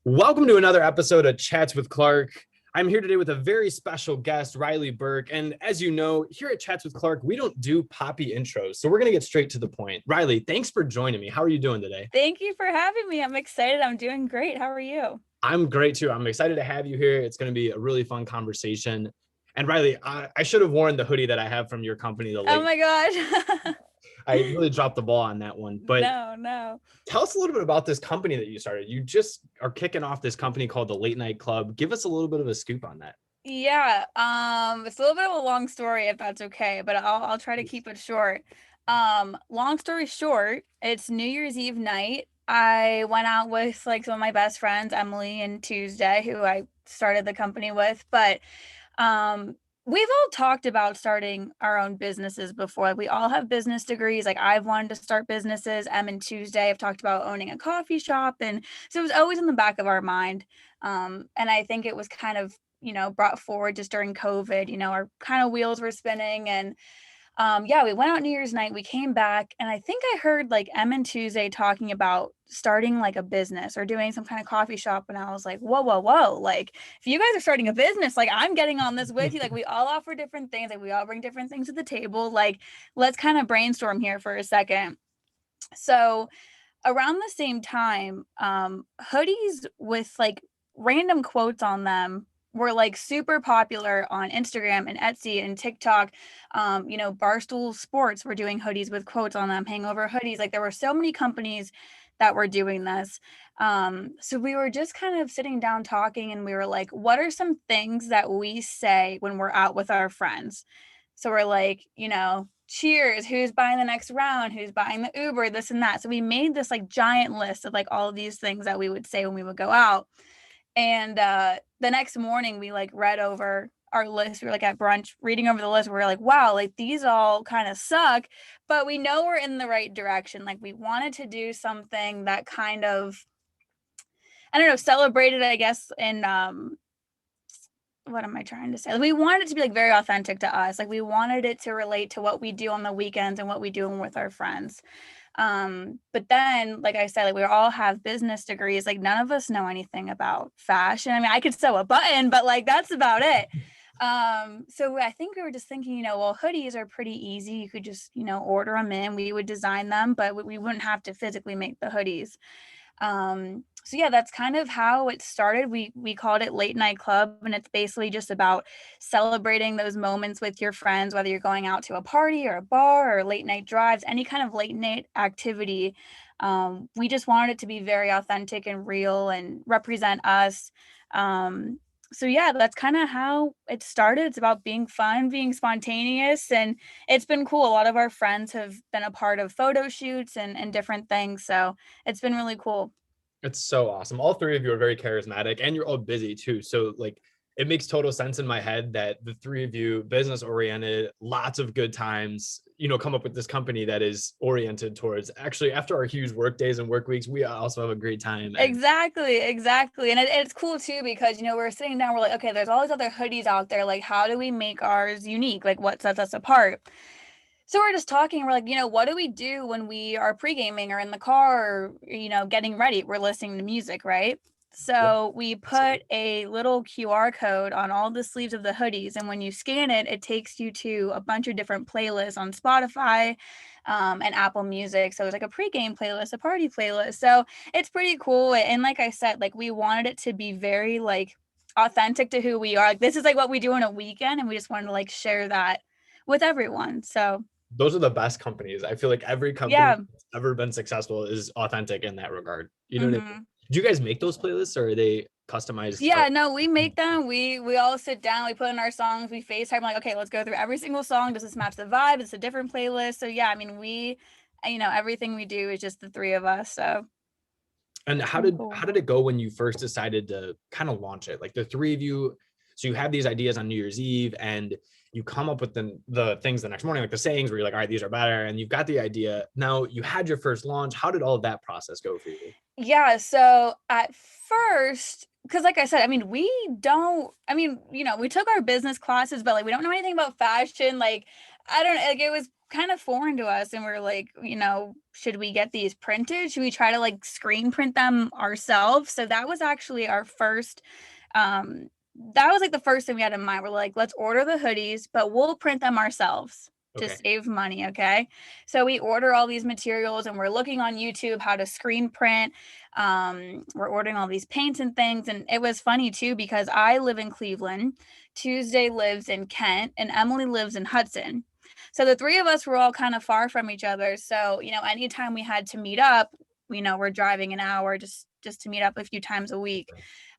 Welcome to another episode of Chats with Clark. I'm here today with a very special guest, Reillys Berk. And as you know, here at Chats with Clark, we don't do poppy intros. So we're going to get straight to the point. Reilly, thanks for joining me. How are you doing today? Thank you for having me. I'm excited. I'm doing great. How are you? I'm great too. I'm excited to have you here. It's going to be a really fun conversation. And Reilly, I should have worn the hoodie that I have from your company, the Oh late. my gosh. I really dropped the ball on that one. But No. tell us a little bit about this company that you started. You just are kicking off this company called the Late Night Club. Give us a little bit of a scoop on that. Yeah. It's a little bit of a long story if that's okay, but I'll try to keep it short. Long story short, it's New Year's Eve night. I went out with like some of my best friends, Emily and Tuesday, who I started the company with, but um we've all talked about starting our own businesses before. Like, we all have business degrees. Like, I've wanted to start businesses. Em and Tuesday have talked about owning a coffee shop, and so it was always in the back of our mind. And I think it was kind of, brought forward just during COVID. Our kind of wheels were spinning, and yeah, we went out New Year's night, we came back, and I think I heard like Em and Tuesday talking about starting like a business or doing some kind of coffee shop. And I was like, whoa. Like, if you guys are starting a business, like, I'm getting on this with you. Like, we all offer different things. Like, we all bring different things to the table. Like, let's kind of brainstorm here for a second. So around the same time, hoodies with like random quotes on them were like super popular on Instagram and Etsy and TikTok. Barstool Sports were doing hoodies with quotes on them, hangover hoodies. Like, there were so many companies that were doing this. So we were just kind of sitting down talking, and we were like, what are some things that we say when we're out with our friends? So we're like, cheers, who's buying the next round, who's buying the Uber, this and that. So we made this like giant list of like all of these things that we would say when we would go out. And the next morning we like read over our list. We were like at brunch reading over the list. We were like, wow, like these all kind of suck, but we know we're in the right direction. Like, we wanted to do something that kind of, I don't know, celebrated, I guess, in what am I trying to say? We wanted it to be like very authentic to us. Like, we wanted it to relate to what we do on the weekends and what we do with our friends. But then, like I said, like, we all have business degrees. Like, none of us know anything about fashion. I mean, I could sew a button, but like, that's about it. So I think we were just thinking, well, hoodies are pretty easy. You could just, order them in. We would design them, but we wouldn't have to physically make the hoodies. So yeah, that's kind of how it started. We called it Late Night Club, and it's basically just about celebrating those moments with your friends, whether you're going out to a party or a bar or late night drives, any kind of late night activity. We just wanted it to be very authentic and real and represent us. So yeah, that's kind of how it started. It's about being fun, being spontaneous, and it's been cool. A lot of our friends have been a part of photo shoots and different things. So it's been really cool. It's so awesome. All three of you are very charismatic and you're all busy too. So like it makes total sense in my head that the three of you, business oriented, lots of good times, come up with this company that is oriented towards actually after our huge work days and work weeks, we also have a great time. And Exactly. And it's cool too because, we're sitting down, we're like, okay, there's all these other hoodies out there. Like, how do we make ours unique? Like, what sets us apart? So we're just talking. We're like, what do we do when we are pre-gaming or in the car or, getting ready? We're listening to music, right? yeah, So we put a little QR code on all the sleeves of the hoodies. And when you scan it, it takes you to a bunch of different playlists on Spotify and Apple Music. So it's like a pre-game playlist, a party playlist. So it's pretty cool. And like I said, like, we wanted it to be very like authentic to who we are. Like, this is like what we do on a weekend. And we just wanted to like share that with everyone. So those are the best companies. I feel like every company yeah. that's ever been successful is authentic in that regard. You know what I mean? Mm-hmm. Do you guys make those playlists or are they customized? Yeah, no, we make them. We all sit down, we put in our songs, we FaceTime, like, okay, let's go through every single song. Does this match the vibe? It's a different playlist. So yeah, I mean, everything we do is just the three of us. So And it's how been did cool. how did it go when you first decided to kind of launch it? Like the three of you, so you have these ideas on New Year's Eve and you come up with the things the next morning, like the sayings where you're like, all right, these are better, and you've got the idea. Now you had your first launch. How did all of that process go for you? Yeah, so at first, because like I said, I mean, we don't, I mean, we took our business classes, but like, we don't know anything about fashion. Like, I don't know, like it was kind of foreign to us, and we're like, should we get these printed? Should we try to like screen print them ourselves? So that was actually our first that was like the first thing we had in mind. We're like, let's order the hoodies, but we'll print them ourselves to Okay. save money. Okay. So we order all these materials and we're looking on YouTube how to screen print. We're ordering all these paints and things. And it was funny too, because I live in Cleveland, Tuesday lives in Kent, and Emily lives in Hudson. So the three of us were all kind of far from each other. So, anytime we had to meet up, we're driving an hour just to meet up a few times a week.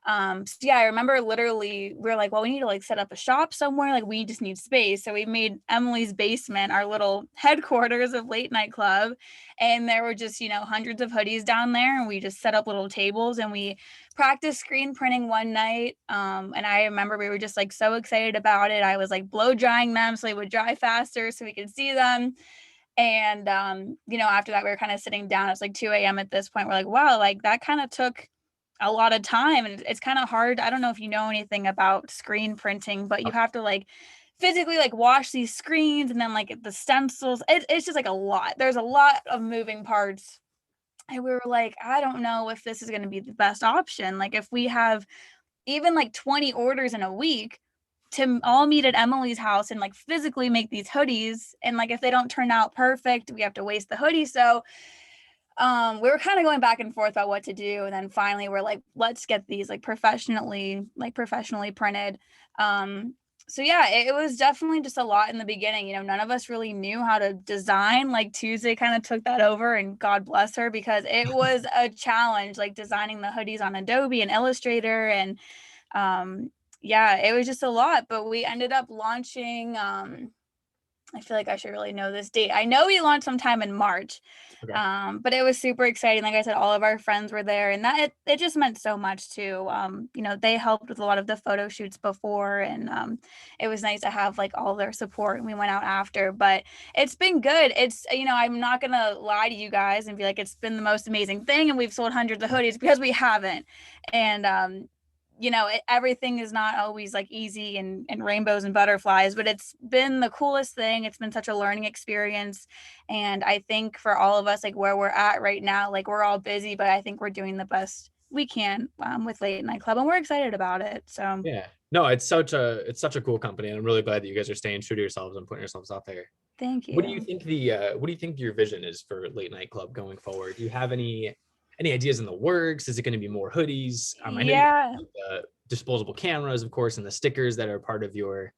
So yeah, I remember literally we were like, well, we need to like set up a shop somewhere. Like we just need space. So we made Emily's basement our little headquarters of Late Night Club. And there were just, hundreds of hoodies down there. And we just set up little tables and we practiced screen printing one night. And I remember we were just like so excited about it. I was like blow drying them so they would dry faster so we could see them. And after that we were kind of sitting down. It's like 2 a.m. at this point. We're like, wow, like that kind of took a lot of time, and it's kind of hard. I don't know if you know anything about screen printing, but you have to like physically like wash these screens and then like the stencils. It's just like a lot. There's a lot of moving parts. And we were like, I don't know if this is going to be the best option. Like if we have even like 20 orders in a week to all meet at Emily's house and like physically make these hoodies, and like if they don't turn out perfect, we have to waste the hoodie. So we were kind of going back and forth about what to do, and then finally we're like, let's get these like professionally printed. So yeah, it was definitely just a lot in the beginning. None of us really knew how to design. Like Tuesday kind of took that over, and God bless her, because it was a challenge, like designing the hoodies on Adobe and Illustrator. And yeah, it was just a lot, but we ended up launching I feel like I should really know this date. I know we launched sometime in March. Okay. But it was super exciting. Like I said, all of our friends were there, and that it just meant so much too. They helped with a lot of the photo shoots before, and it was nice to have like all their support, and we went out after. But it's been good. It's, I'm not gonna lie to you guys and be like it's been the most amazing thing and we've sold hundreds of hoodies, because we haven't. And everything is not always like easy and rainbows and butterflies, but it's been the coolest thing. It's been such a learning experience. And I think for all of us, like where we're at right now, like we're all busy, but I think we're doing the best we can with Late Night Club, and we're excited about it. So Yeah, no, it's such a cool company, and I'm really glad that you guys are staying true to yourselves and putting yourselves out there. thank What do you you. think what do you think your vision is for Late Night Club going forward? Do you have any ideas in the works? Is it going to be more hoodies? I know you Yeah. have the disposable cameras, of course, and the stickers that are part of your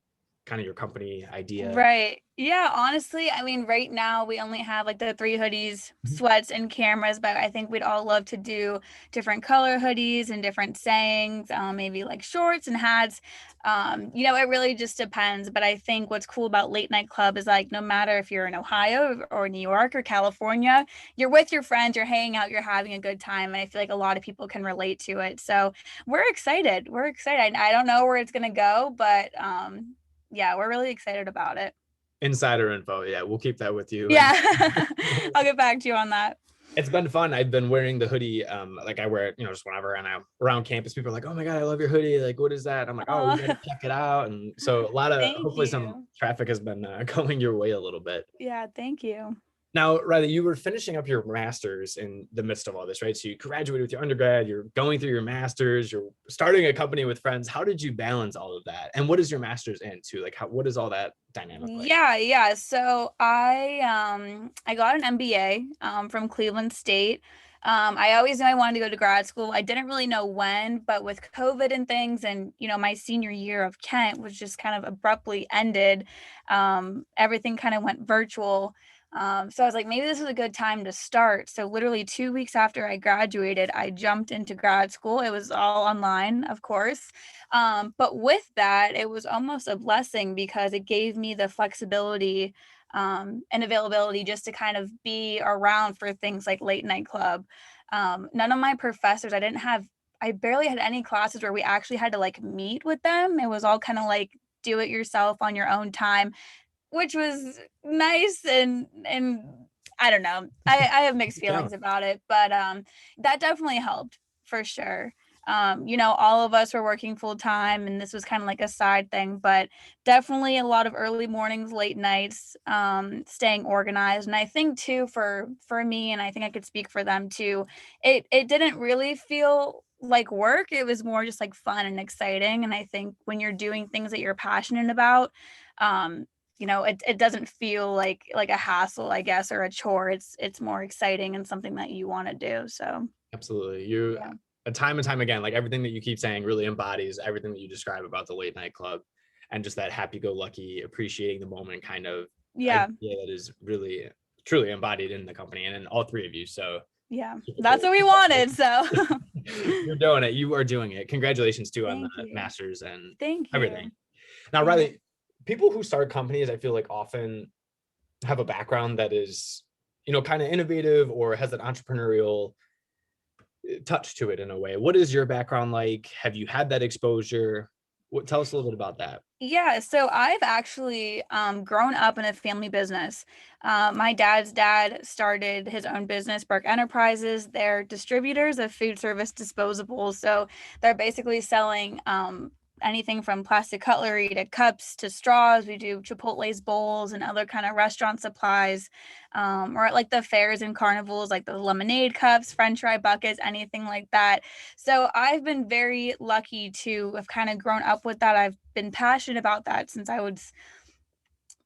company idea. Right. Yeah, honestly, I mean, right now we only have like the 3 hoodies, Mhm. sweats, and cameras, but I think we'd all love to do different color hoodies and different sayings, maybe like shorts and hats. It really just depends. But I think what's cool about Late Night Club is like no matter if you're in Ohio or New York or California, you're with your friends, you're hanging out, you're having a good time. And I feel like a lot of people can relate to it. So we're excited. We're excited. I don't know where it's gonna go, but yeah, we're really excited about it. Insider info, yeah, we'll keep that with you. And Yeah. I'll get back to you on that. it's been fun. I've been wearing the hoodie. Like I wear it, just whenever, and I'm around campus, people are like, "Oh my God, I love your hoodie. Like, what is that?" I'm like, "Oh, you Oh, gotta check it out." And so a lot of, thank hopefully some you. traffic has been going your way a little bit. Yeah, thank you. Now, Riley, you were finishing up your master's in the midst of all this, right? So you graduated with your undergrad, you're going through your master's, you're starting a company with friends. How did you balance all of that? And what is your master's in too? Like, what is all that dynamic like? Yeah. So I got an MBA from Cleveland State. I always knew I wanted to go to grad school. I didn't really know when, but with COVID and things, and my senior year of Kent was just kind of abruptly ended. Everything kind of went virtual. So I was like, maybe this is a good time to start. So literally 2 weeks after I graduated, I jumped into grad school. It was all online, of course. But with that, it was almost a blessing because it gave me the flexibility and availability just to kind of be around for things like Late Night Club. None of my professors, I barely had any classes where we actually had to like meet with them. It was all kind of like do it yourself on your own time, which was nice. And I don't know. I have mixed Yeah. feelings about it, but that definitely helped for sure. All of us were working full time and this was kind of like a side thing, but definitely a lot of early mornings, late nights, staying organized. And I think too, for me, and I think I could speak for them too, it didn't really feel like work. It was more just like fun and exciting. And I think when you're doing things that you're passionate about, it doesn't feel like a hassle, I guess, or a chore. It's more exciting and something that you want to do. So Absolutely. You time and time again, like everything that you keep saying really embodies everything that you describe about the late night club, and just that happy-go-lucky, appreciating the moment kind of idea that is really truly embodied in the company and in all three of you. So that's what we wanted. So you're doing it. You are doing it. Congratulations too on the you. masters and Thank you. everything. Now, Reilly, people who start companies, I feel like often have a background that is, kind of innovative or has an entrepreneurial touch to it in a way. What is your background like? Have you had that exposure? Tell us a little bit about that. Yeah, so I've actually grown up in a family business. My dad's dad started his own business, Berk Enterprises. They're distributors of food service disposables. So they're basically selling anything from plastic cutlery to cups to straws. We do Chipotle's bowls and other kind of restaurant supplies. Or at like the fairs and carnivals, like the lemonade cups, French fry buckets, anything like that. So I've been very lucky to have kind of grown up with that. I've been passionate about that since I was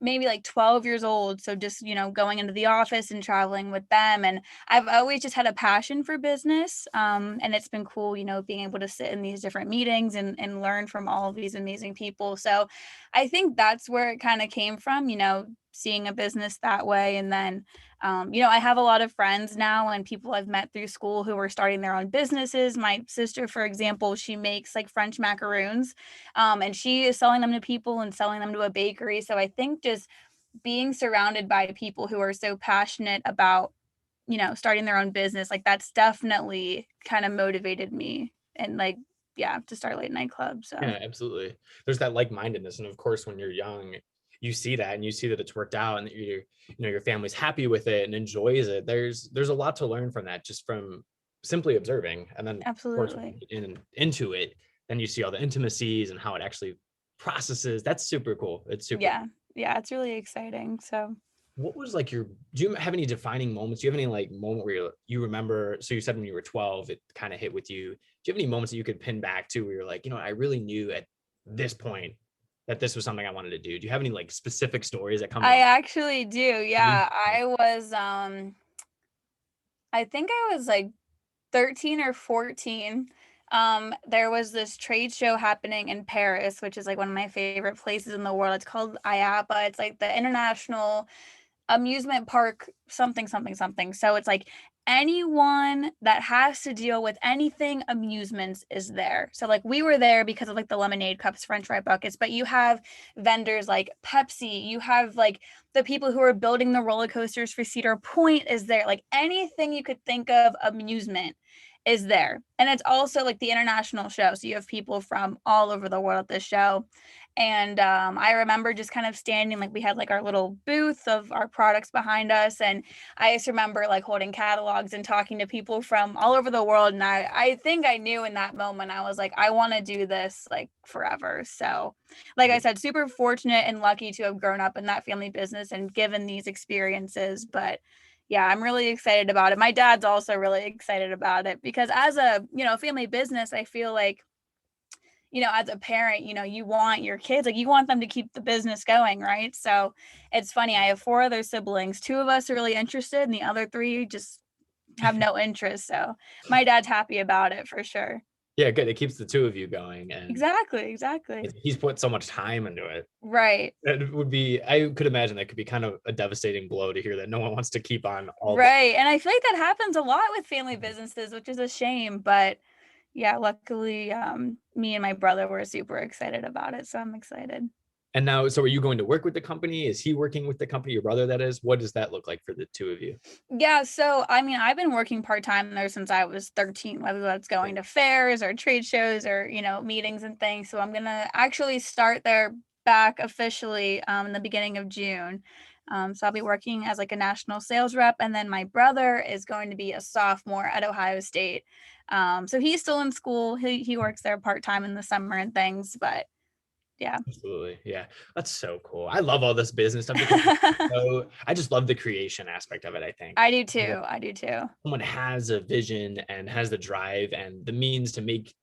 maybe like 12 years old. So just, going into the office and traveling with them. And I've always just had a passion for business. And it's been cool, being able to sit in these different meetings and learn from all of these amazing people. So I think that's where it kind of came from, seeing a business that way. And then, I have a lot of friends now and people I've met through school who are starting their own businesses. My sister, for example, she makes like French macaroons, and she is selling them to people and selling them to a bakery. So I think just being surrounded by people who are so passionate about, starting their own business, like that's definitely kind of motivated me and to start late night club. So yeah, absolutely. There's that like-mindedness. And of course, when you're young, you see that and you see that it's worked out and that your family's happy with it and enjoys it. There's a lot to learn from that, just from simply observing. And then absolutely into it, then you see all the intimacies and how it actually processes. That's super cool. It's super cool. It's really exciting. So what was like do you have any defining moments? Do you have any like moment where you remember, so you said when you were 12 it kind of hit with you. Do you have any moments that you could pin back to where you're like, I really knew at this point that this was something I wanted to do? Do you have any like specific stories that come I up? actually do. Yeah. I was I think I was like 13 or 14. There was this trade show happening in Paris, which is like one of my favorite places in the world. It's called IAAPA. It's like the International Amusement Park something something something. So it's like anyone that has to deal with anything amusements is there. So like we were there because of like the lemonade cups, French fry buckets, but you have vendors like Pepsi, you have like the people who are building the roller coasters for Cedar Point is there. Like anything you could think of amusement is there. And it's also like the international show. So you have people from all over the world at this show. And I remember just kind of standing, like we had like our little booth of our products behind us. And I just remember like holding catalogs and talking to people from all over the world. And I think I knew in that moment, I was like, I want to do this like forever. So like I said, super fortunate and lucky to have grown up in that family business and given these experiences. But yeah, I'm really excited about it. My dad's also really excited about it because as a, family business, I feel like, as a parent, you want your kids, like you want them to keep the business going, right? So it's funny. I have 4 other siblings. 2 of us are really interested and the other 3 just have no interest. So my dad's happy about it for sure. Yeah, good. It keeps the 2 of you going. And exactly. he's put so much time into it. Right. I could imagine that could be kind of a devastating blow to hear that no one wants to keep on all right. And I feel like that happens a lot with family businesses, which is a shame, but yeah, luckily, me and my brother were super excited about it. So I'm excited. And now, so are you going to work with the company? Is he working with the company, your brother, that is? What does that look like for the 2 of you? Yeah. So, I mean, I've been working part-time there since I was 13, whether that's going to fairs or trade shows or, meetings and things. So I'm going to actually start there back officially in the beginning of June. So I'll be working as like a national sales rep. And then my brother is going to be a sophomore at Ohio State. So he's still in school. He works there part-time in the summer and things, but yeah. Absolutely. Yeah. That's so cool. I love all this business stuff. So I just love the creation aspect of it, I think. I do too. I do too. Someone has a vision and has the drive and the means to make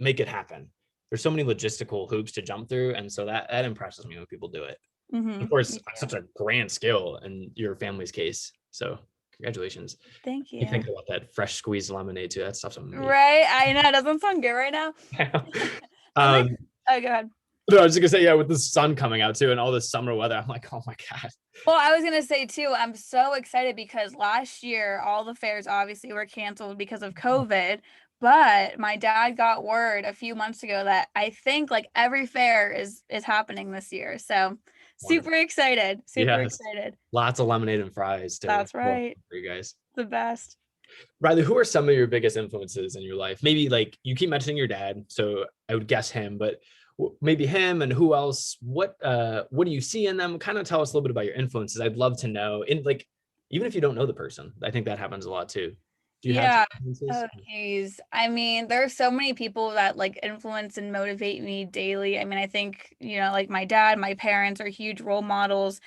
it happen. There's so many logistical hoops to jump through. And so that impresses me when people do it. Of course, such a grand skill in your family's case. So congratulations. Thank you. You think about that fresh squeezed lemonade too. That stuff's amazing. Right. I know. It doesn't sound good right now. Oh, go ahead. No, I was just gonna say, yeah, with the sun coming out too and all this summer weather, I'm like, oh my God. Well, I was gonna say too, I'm so excited because last year all the fairs obviously were canceled because of COVID. But my dad got word a few months ago that I think like every fair is happening this year. So super excited. Super excited. Lots of lemonade and fries too. That's right. For you guys. The best. Reilly, who are some of your biggest influences in your life? Maybe like you keep mentioning your dad, so I would guess him, but maybe him, and who else? What do you see in them? Kind of tell us a little bit about your influences. I'd love to know. In like, even if you don't know the person, I think that happens a lot too. Do you have influences? Oh geez. I mean, there are so many people that like influence and motivate me daily. I mean, I think, like my dad, my parents are huge role models.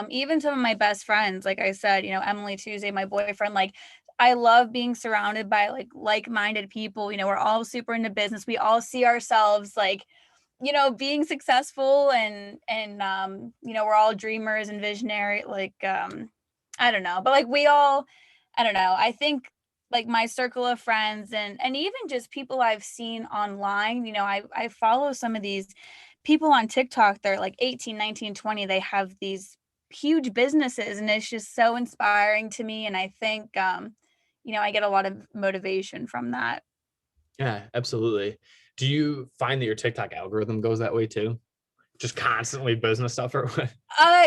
Even some of my best friends, like I said, Emily Tuesday, my boyfriend, like I love being surrounded by like-minded people. We're all super into business. We all see ourselves like, being successful and we're all dreamers and visionary. Like, I don't know, but like I don't know. I think like my circle of friends and even just people I've seen online, I follow some of these people on TikTok. They're like 18, 19, 20. They have these huge businesses and it's just so inspiring to me. And I think, I get a lot of motivation from that. Yeah, absolutely. Do you find that your TikTok algorithm goes that way too? Just constantly business stuff or what?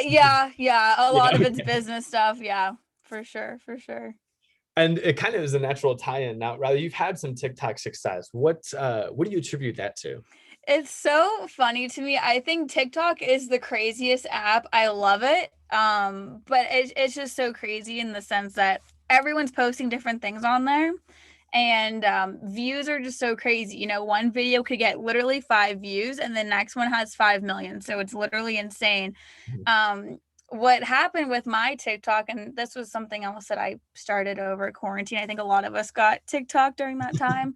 Yeah. A lot of it's business stuff. Yeah, for sure. And it kind of is a natural tie-in now. Rather, you've had some TikTok success. What do you attribute that to? It's so funny to me. I think TikTok is the craziest app. I love it. But it's just so crazy in the sense that everyone's posting different things on there. And views are just so crazy. One video could get literally 5 views and the next one has 5 million. So it's literally insane. What happened with my TikTok, and this was something else that I started over quarantine. I think a lot of us got TikTok during that time.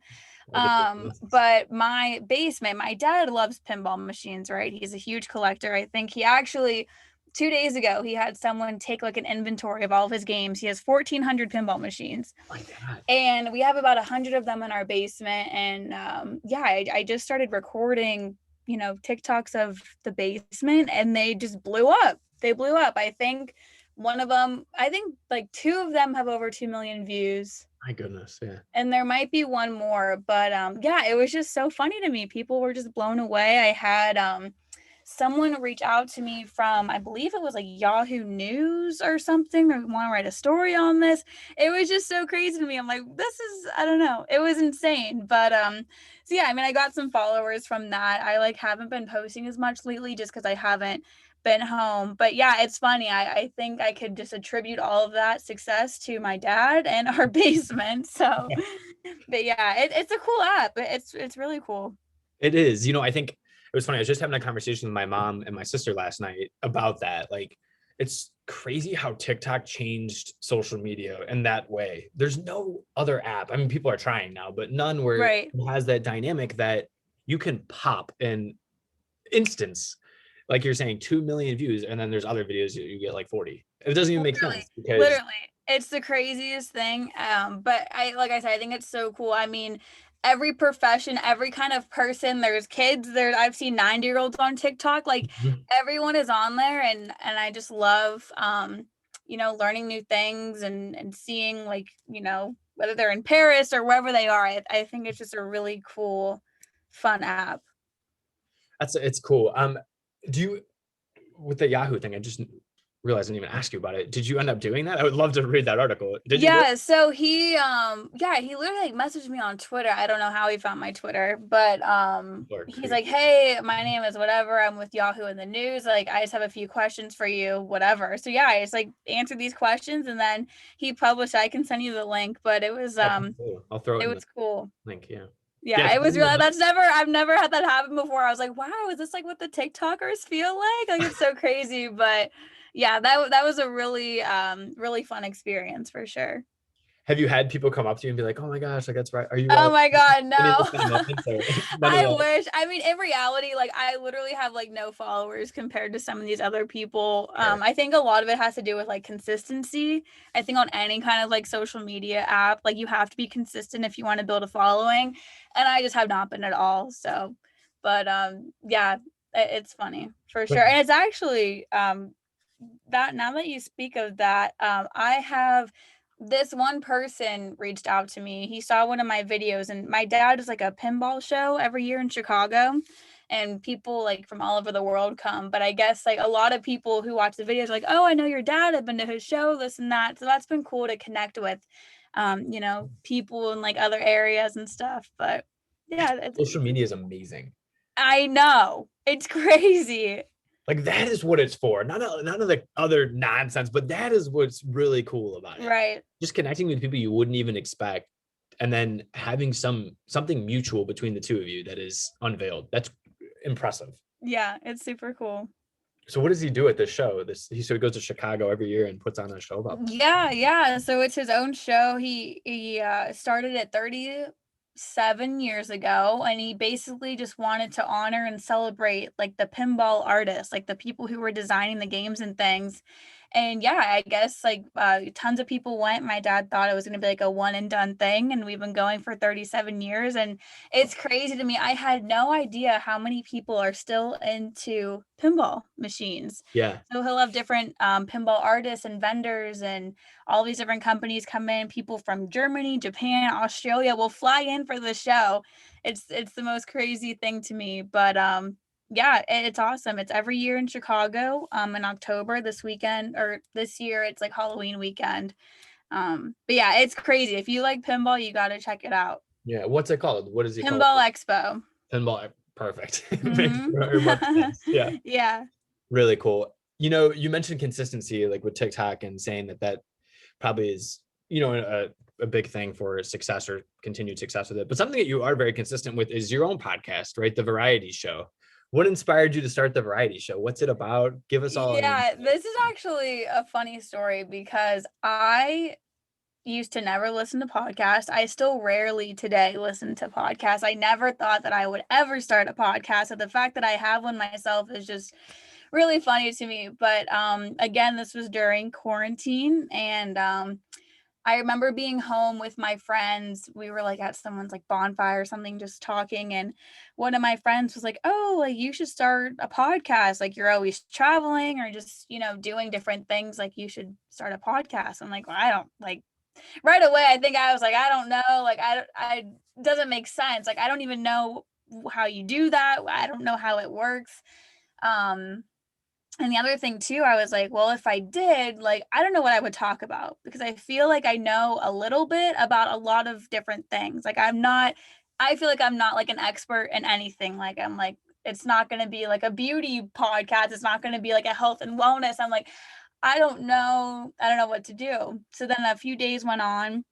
But my basement, my dad loves pinball machines, right? He's a huge collector. I think he actually 2 days ago, he had someone take like an inventory of all of his games. He has 1,400 pinball machines. Oh my God. And we have about 100 of them in our basement. And I just started recording, TikToks of the basement and they just blew up. I think like 2 of them have over 2 million views. My goodness, yeah. And there might be one more, but it was just so funny to me. People were just blown away. I had someone reach out to me from, I believe it was like Yahoo News or something, or want to write a story on this. It was just so crazy to me. I'm like, I don't know. It was insane. But so yeah, I mean, I got some followers from that. I like haven't been posting as much lately just because I haven't been home. But yeah, it's funny. I think I could just attribute all of that success to my dad and our basement. So but yeah, it's a cool app. It's really cool. It is. I think it was funny. I was just having a conversation with my mom and my sister last night about that. Like, it's crazy how TikTok changed social media in that way. There's no other app. I mean, people are trying now, but none where it has that dynamic that you can pop in instance. Like you're saying, 2 million views, and then there's other videos you get like 40. It doesn't even make sense because literally it's the craziest thing. But like I said, I think it's so cool. I mean, every profession, every kind of person, there's kids there. I've seen 90-year-olds on TikTok. Like everyone is on there, and I just love learning new things and seeing like, whether they're in Paris or wherever they are. I think it's just a really cool, fun app. It's cool. Do you, with the Yahoo thing, realize I didn't even ask you about it. Did you end up doing that? I would love to read that article. Did you? Yeah, so he he literally like messaged me on Twitter. I don't know how he found my Twitter, but he's like, "Hey, my name is whatever. I'm with Yahoo in the news. Like, I just have a few questions for you, whatever." So yeah, I just like answered these questions and then he published. I can send you the link, but it was I'll throw it it in was the cool. link. Yeah. Yeah, it was really, I've never had that happen before. I was like, wow, is this like what the TikTokers feel like? Like, it's so crazy. But yeah, that was a really really fun experience for sure. Have you had people come up to you and be like, "Oh my gosh, like that's right. Are you Oh right?" my God, Any of no. those kind of moments or none of I that? wish. I mean, in reality, like I literally have like no followers compared to some of these other people. Sure. I think a lot of it has to do with like consistency. I think on any kind of like social media app, like you have to be consistent if you want to build a following. And I just have not been at all. So, but yeah, it's funny for But sure. And it's actually that now that you speak of that, I have this one person reached out to me. He saw one of my videos, and my dad does like a pinball show every year in Chicago, and people like from all over the world come. But I guess like a lot of people who watch the videos are like, "Oh, I know your dad. I've been to his show, this and that." So that's been cool to connect with, people in like other areas and stuff. But yeah, social media is amazing. I know it's crazy. Like that is what it's for. None of the other nonsense, but that is what's really cool about it. Right. Just connecting with people you wouldn't even expect, and then having something mutual between the two of you that is unveiled. That's impressive. Yeah, it's super cool. So what does he do at this show? He goes to Chicago every year and puts on a show about this. Yeah. So it's his own show. He started it 37 years ago, and he basically just wanted to honor and celebrate like the pinball artists, like the people who were designing the games and things. And yeah, I guess like tons of people went. My dad thought it was going to be like a one and done thing, and we've been going for 37 years, and it's crazy to me. I had no idea how many people are still into pinball machines. Yeah. So he'll have different pinball artists and vendors, and all these different companies come in. People from Germany, Japan, Australia will fly in for the show. It's the most crazy thing to me, but yeah, it's awesome. It's every year in Chicago in October. This weekend or this year it's like Halloween weekend. But yeah, it's crazy. If you like pinball, you got to check it out. Yeah. What's it called? What is he called? Pinball Expo. Pinball. Perfect. Makes Mm-hmm. very much sense. Yeah. Yeah. Really cool. You mentioned consistency, like with TikTok, and saying that probably is, a big thing for success or continued success with it. But something that you are very consistent with is your own podcast, right? The Vareity Show. What inspired you to start the Vareity Show? What's it about? Give us all. Yeah, this is actually a funny story because I used to never listen to podcasts. I still rarely today listen to podcasts. I never thought that I would ever start a podcast. So the fact that I have one myself is just really funny to me. But again, this was during quarantine, and I remember being home with my friends. We were like at someone's like bonfire or something, just talking. And one of my friends was like, "Oh, like you should start a podcast. Like you're always traveling or just, doing different things. Like you should start a podcast." I'm like, well, I don't like right away. I think I was like, I don't know. Like I doesn't make sense. Like I don't even know how you do that. I don't know how it works. Um, and the other thing too, I was like, well, if I did, like, I don't know what I would talk about because I feel like I know a little bit about a lot of different things. Like, I feel like I'm not like an expert in anything. Like, I'm like, it's not going to be like a beauty podcast. It's not going to be like a health and wellness. I'm like, I don't know. I don't know what to do. So then a few days went on,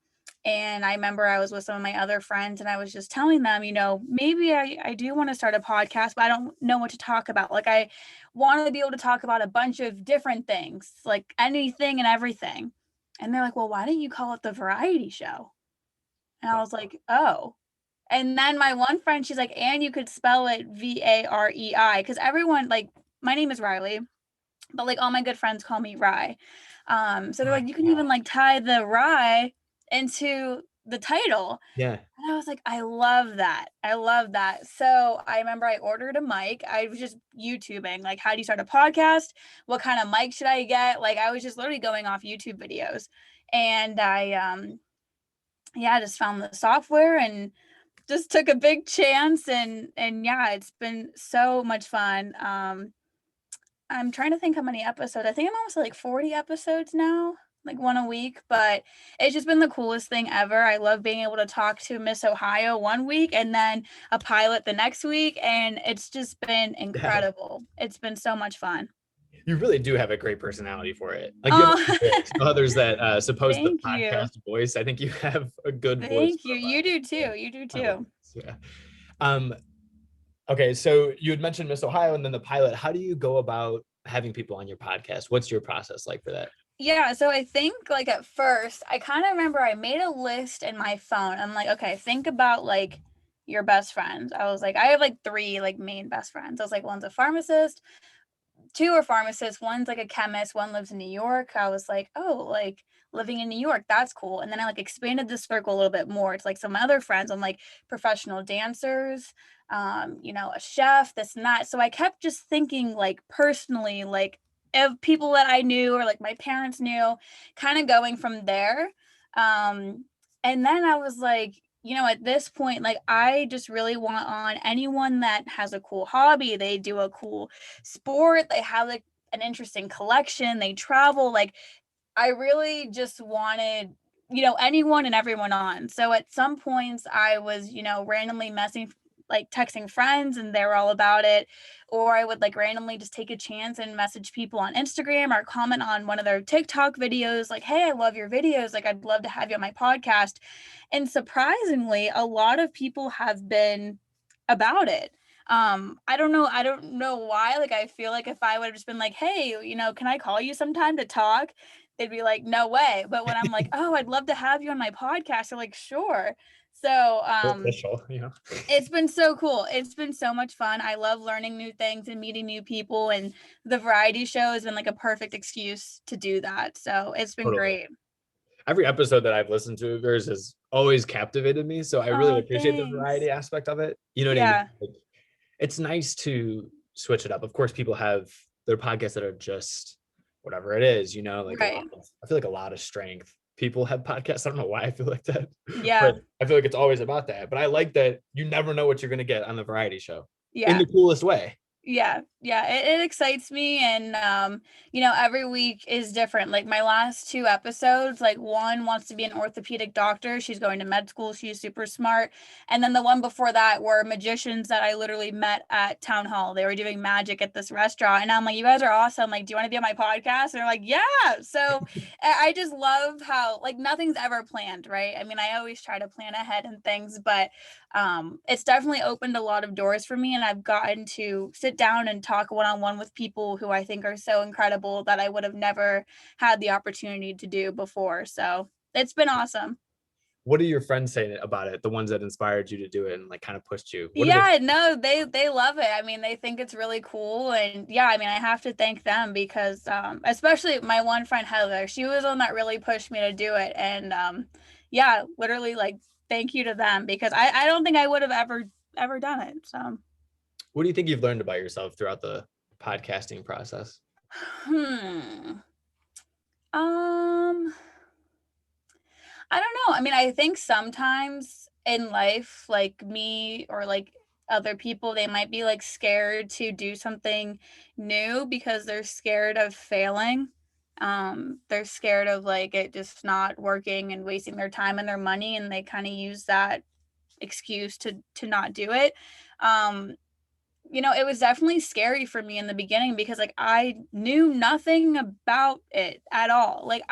and I remember I was with some of my other friends and I was just telling them, maybe I do want to start a podcast, but I don't know what to talk about. Like I want to be able to talk about a bunch of different things, like anything and everything. And they're like, well, why don't you call it the Vareity Show? And I was like, oh. And then my one friend, she's like, and you could spell it Varei, because everyone, like, my name is Reilly, but like all my good friends call me Rye. So they're like, you can even like tie the Rye into the title. Yeah. And I was like, I love that. I love that. So I remember I ordered a mic. I was just YouTubing, like, how do you start a podcast? What kind of mic should I get? Like, I was just literally going off YouTube videos. And I just found the software and just took a big chance and yeah, it's been so much fun. I'm trying to think how many episodes. I think I'm almost at like 40 episodes now, like one a week, but it's just been the coolest thing ever. I love being able to talk to Miss Ohio one week and then a pilot the next week. And it's just been Yeah. incredible. It's been so much fun. You really do have a great personality for it. Like you have Oh, a voice. You know how there's that supposed the thank you. podcast voice. I think you have a good voice Thank you. You do too. You do for too. yeah. Um, okay, so you had mentioned Miss Ohio and then the pilot. How do you go about having people on your podcast? What's your process like for that? Yeah, so I think like at first, I kind of remember I made a list in my phone. I'm like, okay, think about like your best friends. I was like, I have like three like main best friends. I was like, one's a pharmacist, two are pharmacists, one's like a chemist, one lives in New York. I was like, oh, like living in New York, that's cool. And then I like expanded the circle a little bit more. It's like some other friends. I'm like professional dancers, a chef, this and that. So I kept just thinking like personally, like of people that I knew or like my parents knew, kind of going from there. Um, and then I was like, at this point, like I just really want on anyone that has a cool hobby, they do a cool sport, they have like an interesting collection, they travel. Like I really just wanted, anyone and everyone on. So at some points I was, randomly like texting friends and they were all about it. Or I would like randomly just take a chance and message people on Instagram or comment on one of their TikTok videos, like, hey, I love your videos. Like, I'd love to have you on my podcast. And surprisingly, a lot of people have been about it. I don't know why. Like, I feel like if I would have just been like, hey, can I call you sometime to talk? They'd be like, no way. But when I'm like, oh, I'd love to have you on my podcast, they're like, sure. So Official, it's been so cool. It's been so much fun. I love learning new things and meeting new people, and the Vareity Show has been like a perfect excuse to do that. So it's been Totally. great. Every episode that I've listened to of yours has always captivated me. So I really Oh, appreciate the thanks. variety aspect of it. You know what I mean? Yeah. Like, it's nice to switch it up. Of course, people have their podcasts that are just whatever it is, like Right. I feel like a lot of strength. People have podcasts. I don't know why I feel like that, Yeah. but I feel like it's always about that. But I like that you never know what you're going to get on the variety show in Yeah. the coolest way. Yeah, it excites me. And every week is different. Like my last two episodes, like one wants to be an orthopedic doctor, she's going to med school, she's super smart. And then the one before that were magicians that I literally met at town hall. They were doing magic at this restaurant and I'm like, you guys are awesome, like, do you want to be on my podcast? And they're like, yeah. So I just love how like nothing's ever planned, right? I mean, I always try to plan ahead and things, but it's definitely opened a lot of doors for me, and I've gotten to sit down and talk one-on-one with people who I think are so incredible that I would have never had the opportunity to do before. So it's been awesome. What are your friends saying about it? The ones that inspired you to do it and like kind of pushed you? What are Yeah, no, they love it. I mean, they think it's really cool. And yeah, I mean, I have to thank them because especially my one friend Heather, she was the one that really pushed me to do it. And yeah, literally like thank you to them because I don't think I would have ever done it. So what do you think you've learned about yourself throughout the podcasting process? hmm. Um, I don't know. I mean, I think sometimes in life, like me or like other people, they might be like scared to do something new because they're scared of failing. They're scared of like it just not working and wasting their time and their money, and they kind of use that excuse to not do it. Um, it was definitely scary for me in the beginning because like I knew nothing about it at all. Like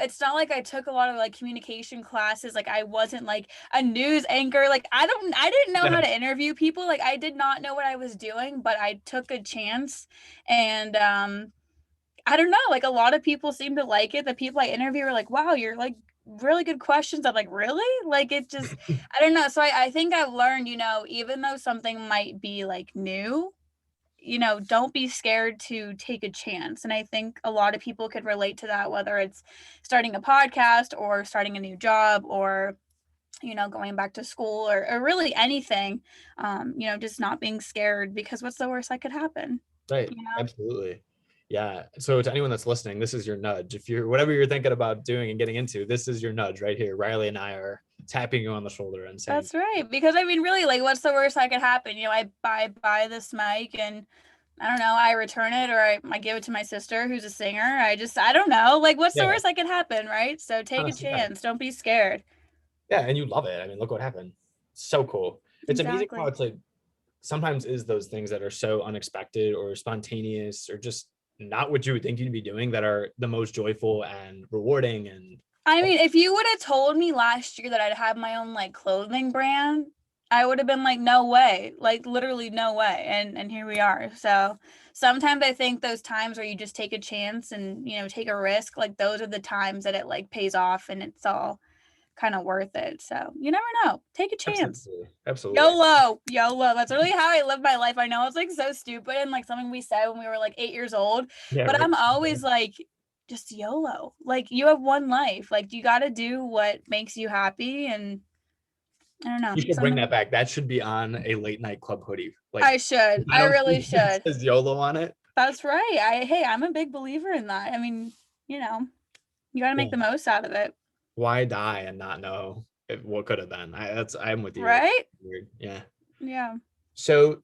it's not like I took a lot of like communication classes. Like I wasn't like a news anchor. Like I didn't know how to interview people. Like I did not know what I was doing, but I took a chance. And I don't know, like a lot of people seem to like it. The people I interview are like, wow, you're like really good questions. I'm like, really? Like it just, I don't know. So I think I've learned, even though something might be like new, don't be scared to take a chance. And I think a lot of people could relate to that, whether it's starting a podcast or starting a new job or, going back to school or really anything, just not being scared because what's the worst that could happen? Right. Absolutely. Yeah. So to anyone that's listening, this is your nudge. If you're whatever you're thinking about doing and getting into, this is your nudge right here. Reilly and I are tapping you on the shoulder and saying, that's right. Because I mean, really, like, what's the worst that could happen? I buy this mic and I don't know, I return it or I give it to my sister who's a singer. I don't know. Like, what's the Yeah. worst that could happen, right? So take a Honestly, yeah. chance. Don't be scared. Yeah, and you love it. I mean, look what happened. So cool. It's amazing how Exactly. it's like sometimes is those things that are so unexpected or spontaneous or just not what you would think you'd be doing that are the most joyful and rewarding. And I mean, if you would have told me last year that I'd have my own like clothing brand, I would have been like, no way, like literally no way. And here we are. So sometimes I think those times where you just take a chance and, you know, take a risk, like those are the times that it like pays off and it's all kind of worth it. So you never know. Take a chance. absolutely, absolutely. YOLO. YOLO. That's really how I live my life. I know it's like so stupid and like something we said when we were like 8 years old, Yeah, but right. I'm always like, just YOLO. Like you have one life. Like you got to do what makes you happy. And I don't know. You should bring that Something back. That should be on a late night club hoodie. Like I should. I I don't really think it should. says YOLO on it. That's right. Hey, I'm a big believer in that. I mean, you know, you got to make Yeah. the most out of it. Why die and not know what could have been? I'm with you. That's Right? weird. Yeah. Yeah. So,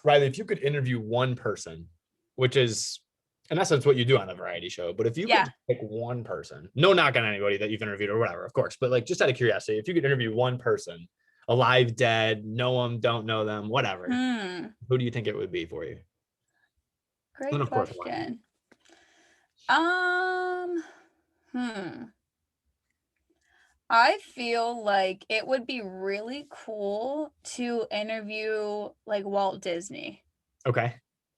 Reilly, if you could interview one person, which is in essence what you do on the variety show, but if you Yeah. could pick one person, no knock on anybody that you've interviewed or whatever, of course, but like just out of curiosity, if you could interview one person, alive, dead, know them, don't know them, whatever, who do you think it would be for you? And Great of course, why? question. Um, hmm. I feel like it would be really cool to interview like Walt Disney. Okay.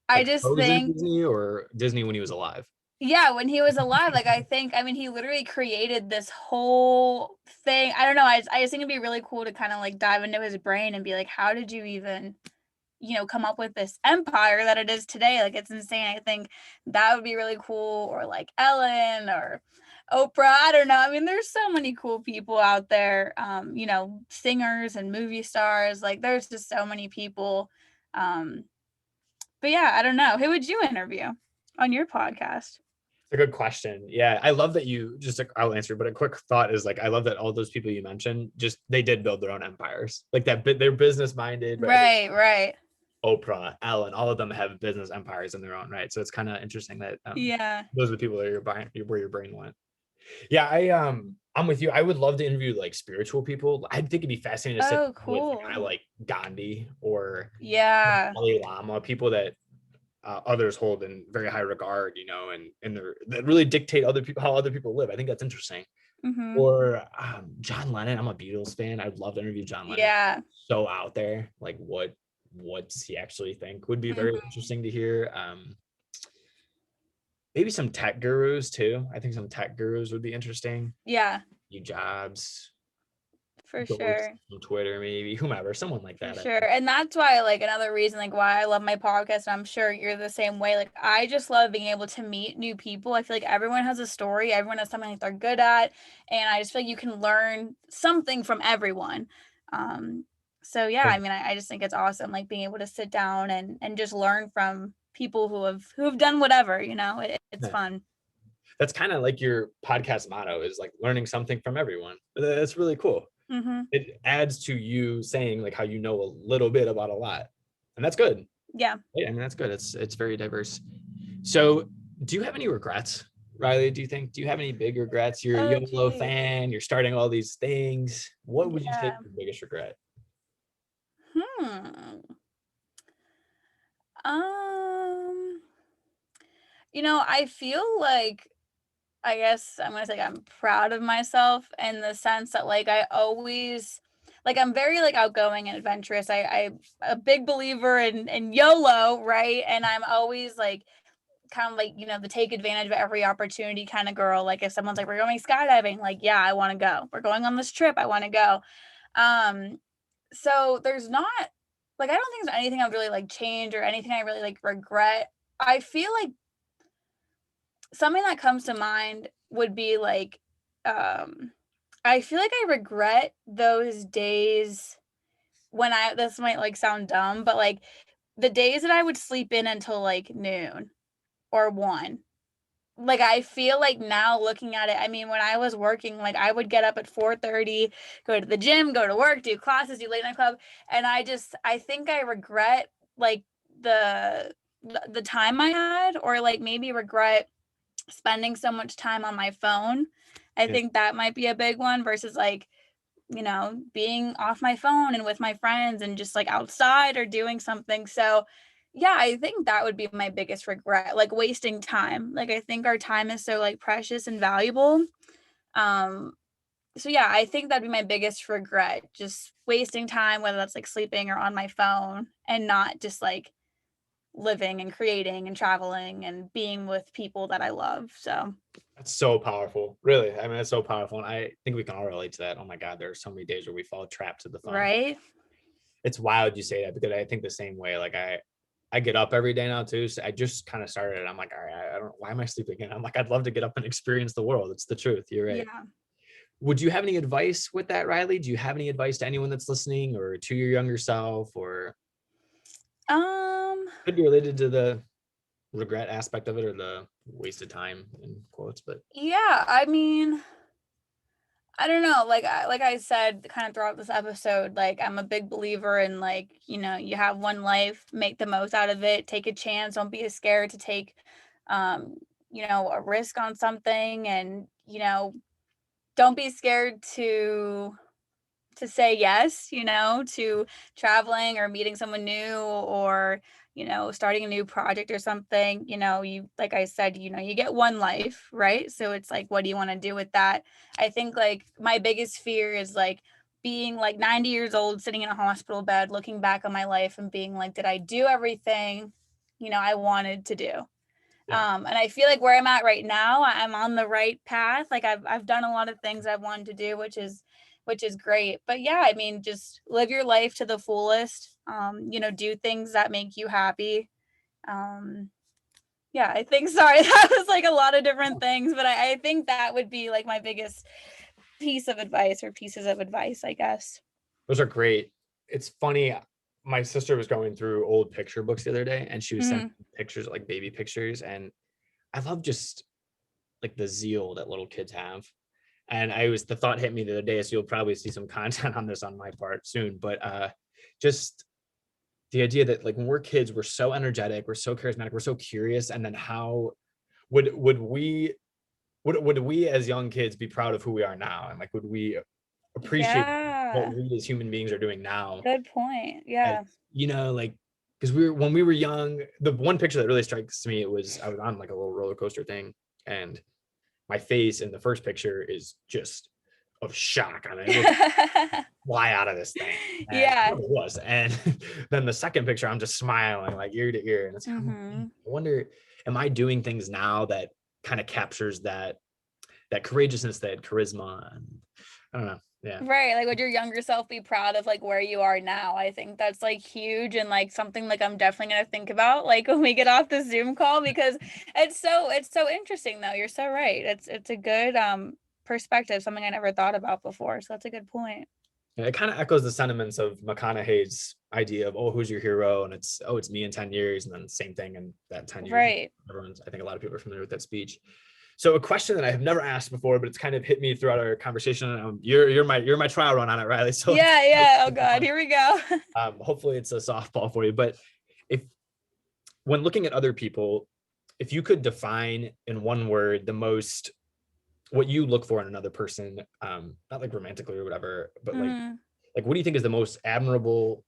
I Like just frozen think, Disney or Disney when he was alive? yeah, when he was alive, like I mean, he literally created this whole thing. I don't know. I just think it'd be really cool to kind of like dive into his brain and be like, how did you even, you know, come up with this empire that it is today? Like it's insane. I think that would be really cool. Or like Ellen or Oprah. I don't know. I mean, there's so many cool people out there. You know, singers and movie stars. Like there's just so many people. Um, but yeah, I don't know. Who would you interview on your podcast? It's a good question. Yeah, I love that you just. I'll answer, but a quick thought is like I love that all those people you mentioned just they did build their own empires. Like that, they're business minded, right? Right, right. Oprah, Ellen, all of them have business empires in their own right. So it's kind of interesting that Yeah. those are the people that where your brain went. Yeah, I'm with you. I would love to interview like spiritual people. I think it'd be fascinating to sit Oh, with cool. kind of like Gandhi or Yeah. Dalai Lama, people that others hold in very high regard, you know, and that really dictate other people how other people live. I think that's interesting. Mm-hmm. Or John Lennon. I'm a Beatles fan. I'd love to interview John Lennon. Yeah. So out there, like what does he actually think would be very Mm-hmm. interesting to hear. Maybe some tech gurus too. I think some tech gurus would be interesting. Yeah, You Jobs, for Doris sure. on Twitter, maybe whomever, someone like For that. sure. And that's why, like, another reason, like, why I love my podcast, and I'm sure you're the same way. Like, I just love being able to meet new people. I feel like everyone has a story, everyone has something that they're good at. And I just feel like you can learn something from everyone. Um, so yeah, I mean, I just think it's awesome, like being able to sit down and just learn from people who have done whatever, you know, it's Yeah. fun. That's kind of like your podcast motto is like learning something from everyone. That's really cool. Mm-hmm. It adds to you saying like how you know a little bit about a lot, and that's good. Yeah. Yeah, I mean that's good. It's very diverse. So, do you have any regrets, Reilly? Do you have any big regrets? You're a Oh, YOLO geez. fan. You're starting all these things. What would you say is Yeah. your biggest regret? Hmm. Um, you know, I feel like I guess I'm gonna say I'm proud of myself in the sense that like I always like I'm very like outgoing and adventurous. I'm a big believer in YOLO, right? And I'm always like kind of like, you know, the take advantage of every opportunity kind of girl. Like if someone's like, we're going skydiving, like, yeah, I want to go. We're going on this trip, I want to go. Um, so there's not like I don't think there's anything I've really like changed or anything I really like regret. I feel like something that comes to mind would be like I feel like I regret those days when this might like sound dumb, but like the days that I would sleep in until like noon or 1. Like I feel like now looking at it, I mean when I was working, like I would get up at 4:30, go to the gym, go to work, do classes, do late night club, and I think I regret like the the time I had, or like maybe regret spending so much time on my phone. I think that might be a big one versus like, you know, being off my phone and with my friends and just like outside or doing something. So yeah, I think that would be my biggest regret, like wasting time. Like I think our time is so like precious and valuable. Um, so yeah, I think that'd be my biggest regret, just wasting time, whether that's like sleeping or on my phone, and not just like living and creating and traveling and being with people that I love. So That's so powerful. Really. I mean, that's so powerful. And I think we can all relate to that. Oh my God, there are so many days where we fall trapped to the phone. right. It's wild you say that, because I think the same way. Like I get up every day now too. So I just kind of started it. I'm like, all right, I don't, why am I sleeping in? I'm like, I'd love to get up and experience the world. It's the truth. You're right. Yeah. Would you have any advice with that, Reilly? Do you have any advice to anyone that's listening, or to your younger self, or could be related to the regret aspect of it, or the wasted time in quotes? But Yeah, I mean, I don't know, like I said kind of throughout this episode, like I'm a big believer in like, you know, you have one life, make the most out of it, take a chance, don't be scared to take um, you know, a risk on something, and, you know, don't be scared to say yes, you know, to traveling or meeting someone new, or, you know, starting a new project or something. You know, you, like I said, you know, you get one life, right? So it's like, what do you want to do with that? I think like my biggest fear is like being like 90 years old, sitting in a hospital bed, looking back on my life and being like, did I do everything, you know, I wanted to do? yeah, And I feel like where I'm at right now, I'm on the right path. Like I've done a lot of things I've wanted to do, which is great. But yeah, I mean, just live your life to the fullest. You know, do things that make you happy. Um, yeah, I think, sorry, that was like a lot of different things, but I think that would be like my biggest piece of advice, or pieces of advice, I guess. those are great. It's funny. My sister was going through old picture books the other day, and she was sending Mhm. pictures, like baby pictures. And I love just like the zeal that little kids have. And the thought hit me the other day, so you'll probably see some content on this on my part soon, but just the idea that like when we're kids, we're so energetic, we're so charismatic, we're so curious. And then how would we as young kids be proud of who we are now? And like, would we appreciate what Yeah, we as human beings are doing now? good point. As, Yeah. you know, like, because when we were young, the one picture that really strikes me, it was I was on like a little roller coaster thing, and my face in the first picture is just of shock. I mean, it looks fly out of this thing, and it Yeah. was. And then the second picture, I'm just smiling like ear to ear, and it's kind of like, Hmm. I wonder, am I doing things now that kind of captures that courageousness, that charisma? And I don't know. Yeah, Right, like, would your younger self be proud of, like, where you are now? I think that's, like, huge, and, like, something, like, I'm definitely gonna think about, like, when we get off the Zoom call, because it's so interesting, though, you're so right. It's a good, perspective, something I never thought about before, so that's a good point. yeah, it kind of echoes the sentiments of McConaughey's idea of, oh, who's your hero? And it's, oh, it's me in 10 years. And then same thing in that 10 years. Right. I think a lot of people are familiar with that speech. So a question that I have never asked before, but it's kind of hit me throughout our conversation. You're my trial run on it, Reilly. So Yeah, yeah, oh god, here we go. hopefully it's a softball for you. But if when looking at other people, if you could define in one word the most, what you look for in another person, not like romantically or whatever, but Mhm. like what do you think is the most admirable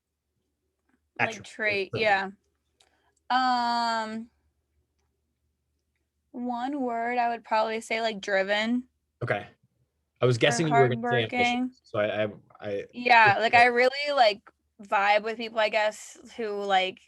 Like, attribute or trait, privilege? yeah. Um, One word, I would probably say, like, driven Okay, I was or guessing you were going to say ambitious, hardworking. so I Yeah, like, I really, like, vibe with people, I guess, who, like,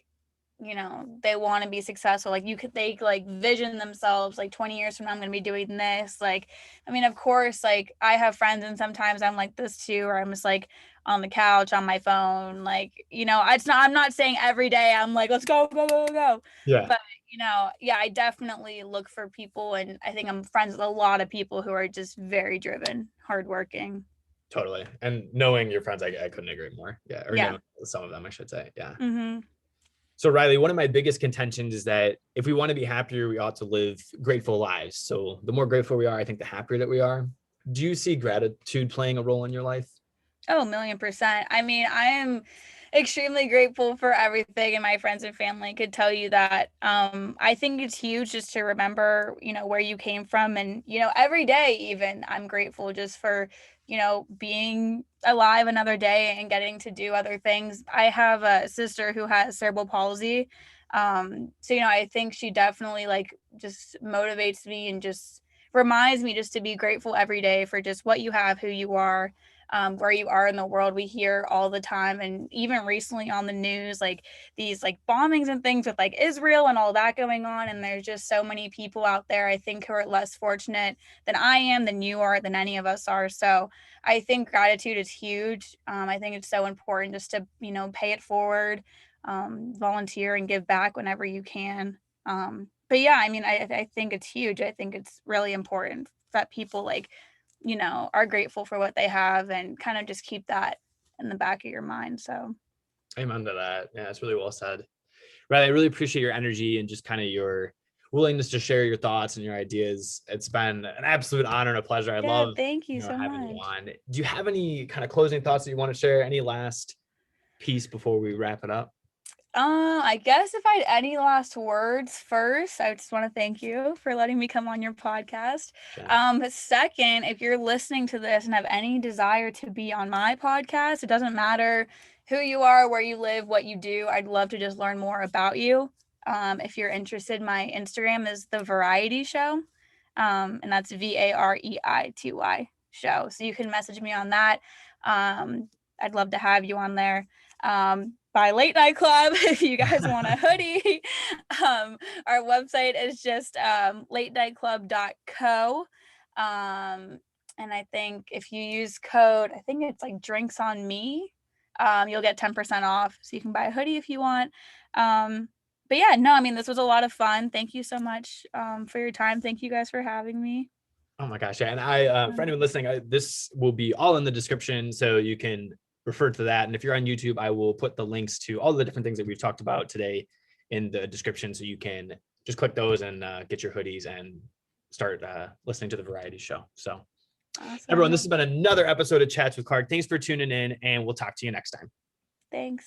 you know, they want to be successful. Like, they like vision themselves like 20 years from now, I'm going to be doing this. Like, I mean, of course, like I have friends, and sometimes I'm like this too, or I'm just like on the couch on my phone. Like, you know, I'm not saying every day I'm like, let's go, go, go, go. yeah, But, you know, yeah, I definitely look for people. And I think I'm friends with a lot of people who are just very driven, hardworking. totally. And knowing your friends, I couldn't agree more. Yeah, or Yeah. know some of them, I should say. Yeah. Mm-hmm. So Reilly, one of my biggest contentions is that if we want to be happier, we ought to live grateful lives. So the more grateful we are, I think the happier that we are. Do you see gratitude playing a role in your life? Oh, 1,000,000%. I mean, I am extremely grateful for everything, and my friends and family could tell you that. I think it's huge just to remember, where you came from, and every day, even I'm grateful just for being alive another day and getting to do other things. I have a sister who has cerebral palsy, so I think she definitely like just motivates me and just reminds me just to be grateful every day for just what you have, who you are, where you are in the world. We hear all the time, and even recently on the news, like these like bombings and things with like Israel and all that going on. And there's just so many people out there, I think, who are less fortunate than I am, than you are, than any of us are. So I think gratitude is huge. I think it's so important just to, pay it forward, volunteer and give back whenever you can. But yeah, I mean, I think it's huge. I think it's really important that people like, are grateful for what they have and kind of just keep that in the back of your mind. So Amen to that. Yeah, it's really well said. Right. I really appreciate your energy and just kind of your willingness to share your thoughts and your ideas. It's been an absolute honor and a pleasure. I yeah, love, thank you so having you much. on. Do you have any kind of closing thoughts that you want to share? Any last piece before we wrap it up? I guess if I had any last words, first, I just want to thank you for letting me come on your podcast. Sure. But second, if you're listening to this and have any desire to be on my podcast, it doesn't matter who you are, where you live, what you do. I'd love to just learn more about you. If you're interested, my Instagram is the Vareity Show, and that's VAREITY show. So you can message me on that. I'd love to have you on there. By Late Night Club, if you guys want a hoodie. Our website is just latenightclub.co. And I think if you use code, I think it's like drinks on me, you'll get 10% off. So you can buy a hoodie if you want. But yeah, no, I mean, this was a lot of fun. Thank you so much for your time. Thank you guys for having me. Oh my gosh. Yeah. And I, for anyone listening, this will be all in the description, so you can refer to that. And if you're on YouTube, I will put the links to all the different things that we've talked about today in the description, so you can just click those and get your hoodies and start listening to the Vareity Show. So Awesome. Everyone, this has been another episode of Chats with Clark. Thanks for tuning in, and we'll talk to you next time. Thanks.